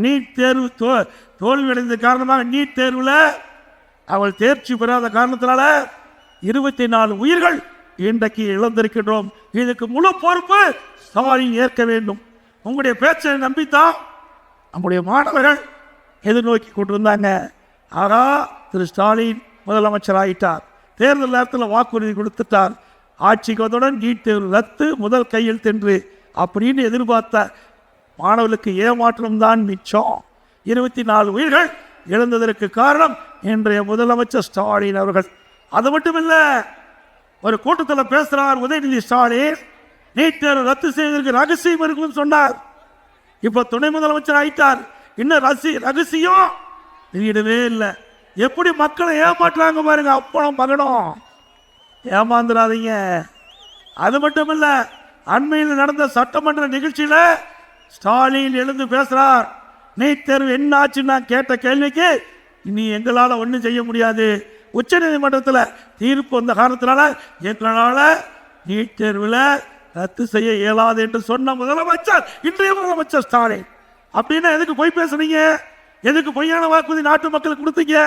NEET தேர்வு தோல்வியடைந்த காரணமாக நீட் தேர்வில் அவள் தேர்ச்சி பெறாத காரணத்தினால 24 உயிர்கள் இன்றைக்கு இழந்திருக்கின்றோம். இதுக்கு முழு பொறுப்பு ஸ்டாலின் ஏற்க வேண்டும். உங்களுடைய பேச்சை நம்பித்தான் நம்முடைய மாணவர்கள் எதிர்நோக்கி கொண்டிருந்தாங்க. ஆகா, திரு ஸ்டாலின் முதலமைச்சர் ஆகிட்டார், தேர்தல் நேரத்தில் வாக்குறுதி கொடுத்துட்டார், ஆட்சிக்கு வந்தவுடன் நீட் தேர்வு ரத்து, முதல் கையில் தென்று அப்படின்னு எதிர்பார்த்த மாணவர்களுக்கு ஏமாற்றம் தான் மிச்சம். 24 உயிர்கள் இழந்ததற்கு காரணம் இன்றைய முதலமைச்சர் ஸ்டாலின் அவர்கள். அது மட்டும் இல்லை, ஒரு கூட்டத்தில் பேசுகிறார் உதயநிதி ஸ்டாலின், நீட் தேர்வு ரத்து செய்வதற்கு ரகசியம் இருக்குன்னு சொன்னார். இப்போ துணை முதலமைச்சர் ஆயிட்டார், இன்னும் ரகசியம் வெளியிடவே இல்லை. எப்படி மக்களை ஏமாற்றுறாங்க பாருங்க, அப்பனும் மகனும். ஏமாந்துடாதீங்க. அது மட்டும் இல்லை, அண்மையில் நடந்த சட்டமன்ற நிகழ்ச்சியில் ஸ்டாலின் எழுந்து பேசுகிறார். நீட் தேர்வு என்ன ஆச்சுன்னு நான் கேட்ட கேள்விக்கு, இனி எங்களால் ஒன்றும் செய்ய முடியாது, உச்ச நீதிமன்றத்தில் தீர்ப்பு வந்த காரணத்தினால எங்களால் நீட் தேர்வில் ரத்து செய்ய இயலாது என்று சொன்ன முதலமைச்சர் இன்றைய முதலமைச்சர் ஸ்டாலின். அப்படின்னா எதுக்கு பொய் பேசுறீங்க? எதுக்கு பொய்யான வாக்குறுதி நாட்டு மக்களுக்கு கொடுத்தீங்க?